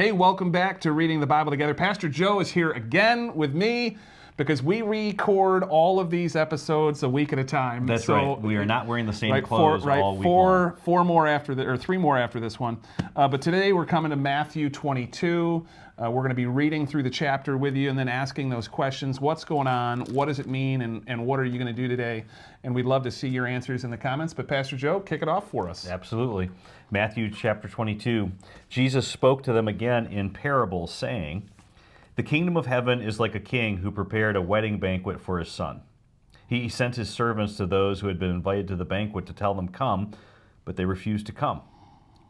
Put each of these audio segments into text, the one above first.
Hey, welcome back to Reading the Bible Together. Pastor Joe is here again with me because we record all of these episodes a week at a time. That's right. We are not wearing the same right, clothes all week long. Four more after or three more after this one. But today we're coming to Matthew 22. We're going to be reading through the chapter with you and then asking those questions. What's going on? What does it mean? And what are you going to do today? And we'd love to see your answers in the comments. But Pastor Joe, kick it off for us. Absolutely. Matthew chapter 22. Jesus spoke to them again in parables, saying, "The kingdom of heaven is like a king who prepared a wedding banquet for his son. He sent his servants to those who had been invited to the banquet to tell them, 'Come,' but they refused to come.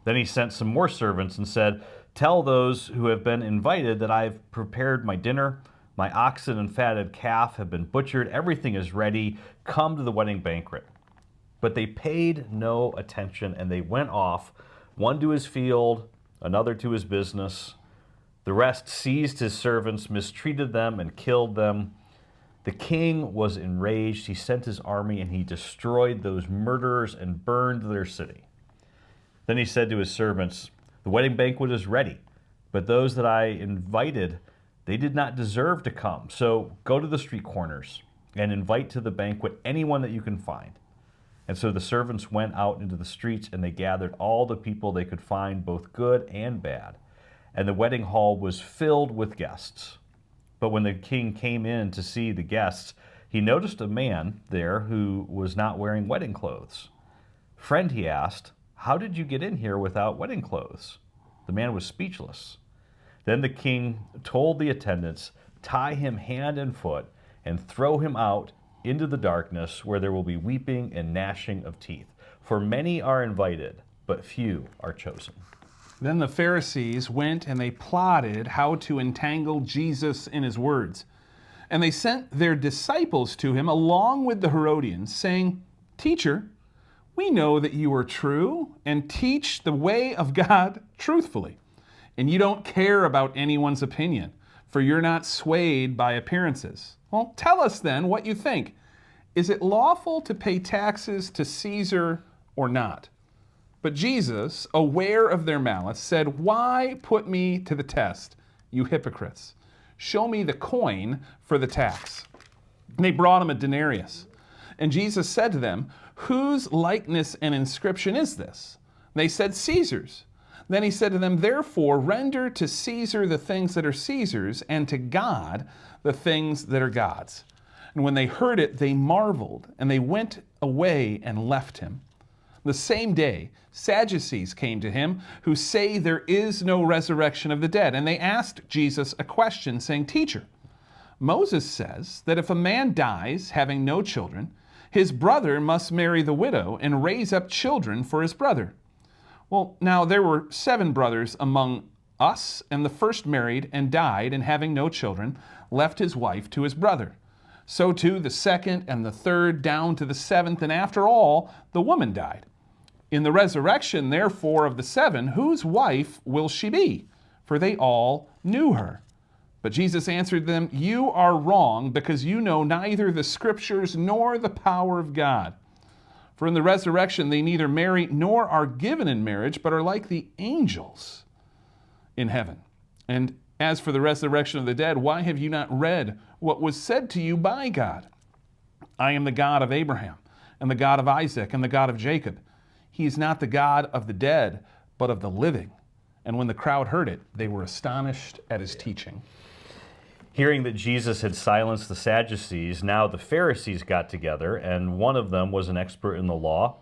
Then he sent some more servants and said, 'Tell those who have been invited that I've prepared my dinner. My oxen and fatted calf have been butchered. Everything is ready. Come to the wedding banquet.' But they paid no attention, and they went off, one to his field, another to his business. The rest seized his servants, mistreated them, and killed them. The king was enraged. He sent his army, and he destroyed those murderers and burned their city. Then he said to his servants, 'The wedding banquet is ready, but those that I invited, they did not deserve to come. So go to the street corners and invite to the banquet anyone that you can find.' And so the servants went out into the streets, and they gathered all the people they could find, both good and bad. And the wedding hall was filled with guests. But when the king came in to see the guests, he noticed a man there who was not wearing wedding clothes. 'Friend,' he asked, 'how did you get in here without wedding clothes?' The man was speechless. Then the king told the attendants, 'Tie him hand and foot and throw him out into the darkness, where there will be weeping and gnashing of teeth. For many are invited, but few are chosen.'" Then the Pharisees went and they plotted how to entangle Jesus in his words. And they sent their disciples to him along with the Herodians, saying, "Teacher, we know that you are true and teach the way of God truthfully, and you don't care about anyone's opinion, for you're not swayed by appearances. Well, tell us then what you think. Is it lawful to pay taxes to Caesar or not?" But Jesus, aware of their malice, said, "Why put me to the test, you hypocrites? Show me the coin for the tax." And they brought him a denarius. And Jesus said to them, "Whose likeness and inscription is this?" They said, "Caesar's." Then he said to them, "Therefore render to Caesar the things that are Caesar's, and to God the things that are God's." And when they heard it, they marveled, and they went away and left him. The same day, Sadducees came to him, who say there is no resurrection of the dead. And they asked Jesus a question, saying, "Teacher, Moses says that if a man dies having no children, his brother must marry the widow and raise up children for his brother. Well, now there were 7 brothers among us, and the first married and died, and having no children, left his wife to his brother. So too the second and the third, down to the 7th, and after all, the woman died. In the resurrection, therefore, of the 7, whose wife will she be? For they all knew her." But Jesus answered them, "You are wrong, because you know neither the Scriptures nor the power of God. For in the resurrection they neither marry nor are given in marriage, but are like the angels in heaven. And as for the resurrection of the dead, why have you not read what was said to you by God? 'I am the God of Abraham, and the God of Isaac, and the God of Jacob.' He is not the God of the dead, but of the living." And when the crowd heard it, they were astonished at his teaching. Hearing that Jesus had silenced the Sadducees, now the Pharisees got together, and one of them was an expert in the law.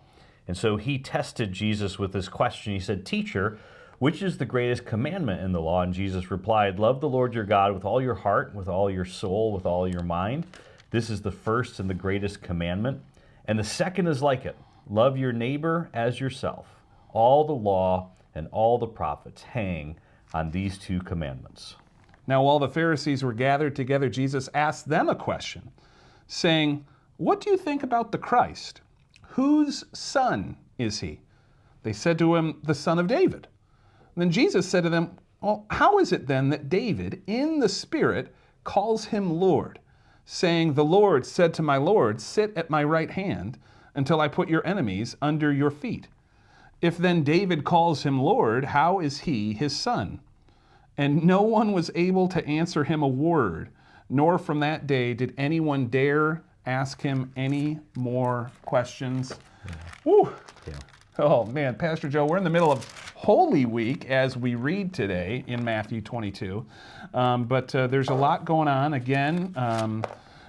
And so he tested Jesus with this question. He said, "Teacher, which is the greatest commandment in the law?" And Jesus replied, "Love the Lord your God with all your heart, with all your soul, with all your mind. This is the first and the greatest commandment. And the second is like it. Love your neighbor as yourself. All the law and all the prophets hang on these 2 commandments." Now, while the Pharisees were gathered together, Jesus asked them a question, saying, "What do you think about the Christ? Whose son is he?" They said to him, "The son of David." Then Jesus said to them, "Well, how is it then that David, in the Spirit, calls him Lord, saying, 'The Lord said to my Lord, sit at my right hand until I put your enemies under your feet'? If then David calls him Lord, how is he his son?" And no one was able to answer him a word, nor from that day did anyone dare ask him any more questions. Woo! Yeah. Oh man, Pastor Joe, we're in the middle of Holy Week as we read today in Matthew 22, but there's a lot going on again,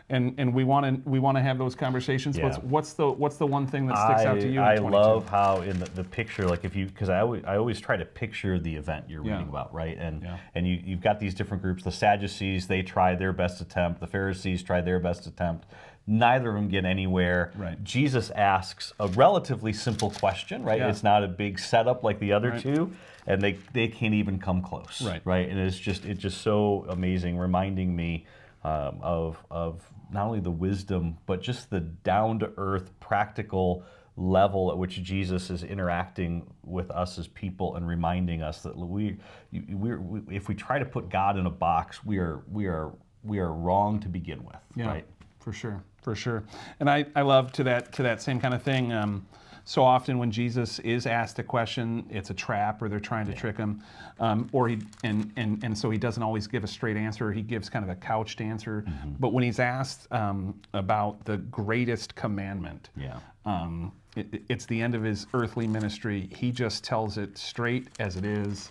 and we want to have those conversations. Yeah. What's the one thing that sticks out to you? I in 22? love how in the picture, like because I always try to picture the event you're reading about, right? And you've got these different groups. The Sadducees, they tried their best attempt. The Pharisees tried their best attempt. Neither of them get anywhere. Right. Jesus asks a relatively simple question, right? Yeah. It's not a big setup like the other two, and they can't even come close, right? And it's just so amazing, reminding me of not only the wisdom, but just the down-to-earth, practical level at which Jesus is interacting with us as people and reminding us that if we try to put God in a box, we are wrong to begin with, right? For sure. And I love to that same kind of thing. So often when Jesus is asked a question, it's a trap, or they're trying to trick him, so he doesn't always give a straight answer. He gives kind of a couched answer. But when he's asked about the greatest commandment, it's the end of his earthly ministry. He just tells it straight as it is.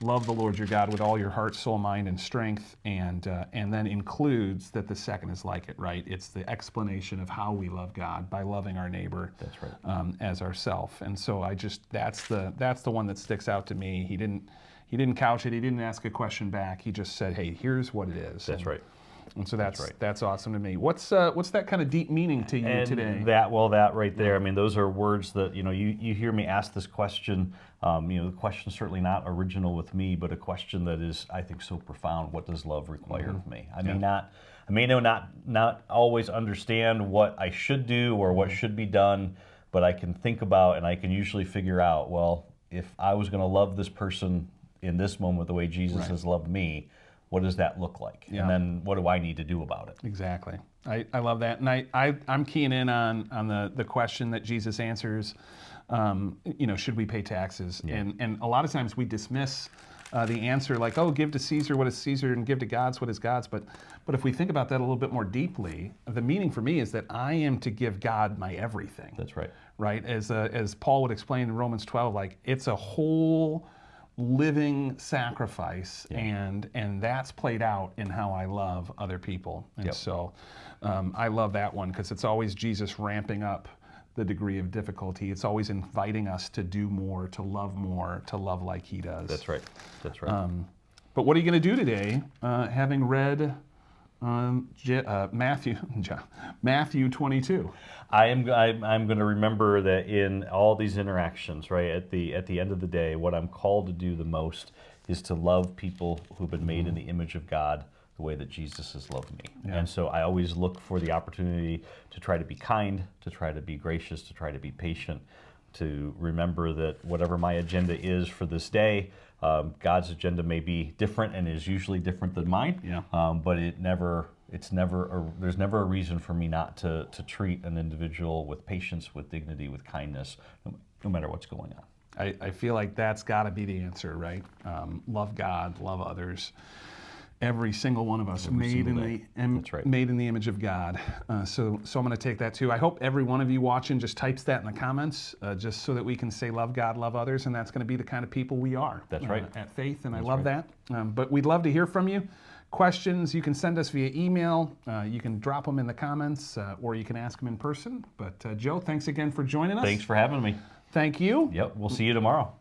Love the Lord your God with all your heart, soul, mind, and strength, and then includes that the second is like it, right? It's the explanation of how we love God by loving our neighbor as ourself. And so that's the one that sticks out to me. He didn't couch it. He didn't ask a question back. He just said, "Hey, here's what it is." That's right. And so that's awesome to me. What's that kind of deep meaning to you today? That right there. I mean, those are words that you hear me ask this question. The question is certainly not original with me, but a question that is, I think, so profound. What does love require of me? I may not always understand what I should do or what should be done, but I can think about and I can usually figure out, well, if I was going to love this person in this moment the way Jesus has loved me, what does that look like? And then what do I need to do about it? Exactly. I love that. And I'm keying in on the question that Jesus answers, should we pay taxes? And a lot of times we dismiss the answer like, oh, give to Caesar what is Caesar and give to God's what is God's. But if we think about that a little bit more deeply, the meaning for me is that I am to give God my everything. That's right. Right? As Paul would explain in Romans 12, like it's a whole living sacrifice, and that's played out in how I love other people. And so I love that one because it's always Jesus ramping up the degree of difficulty. It's always inviting us to do more, to love like he does. That's right. But what are you going to do today, having read Matthew 22? I'm going to remember that in all these interactions, right, at the end of the day, what I'm called to do the most is to love people who've been made in the image of God the way that Jesus has loved me. And so I always look for the opportunity to try to be kind, to try to be gracious, to try to be patient, to remember that whatever my agenda is for this day, God's agenda may be different and is usually different than mine, but there's never a reason for me not to treat an individual with patience, with dignity, with kindness, no matter what's going on. I feel like that's got to be the answer, right? Love God, love others. Every single one of us made in the image of God. So I'm going to take that too. I hope every one of you watching just types that in the comments, just so that we can say love God, love others, and that's going to be the kind of people we are. That's right. At Faith, and I love that. But we'd love to hear from you. Questions you can send us via email. You can drop them in the comments, or you can ask them in person. But Joe, thanks again for joining us. Thanks for having me. Thank you. Yep, we'll see you tomorrow.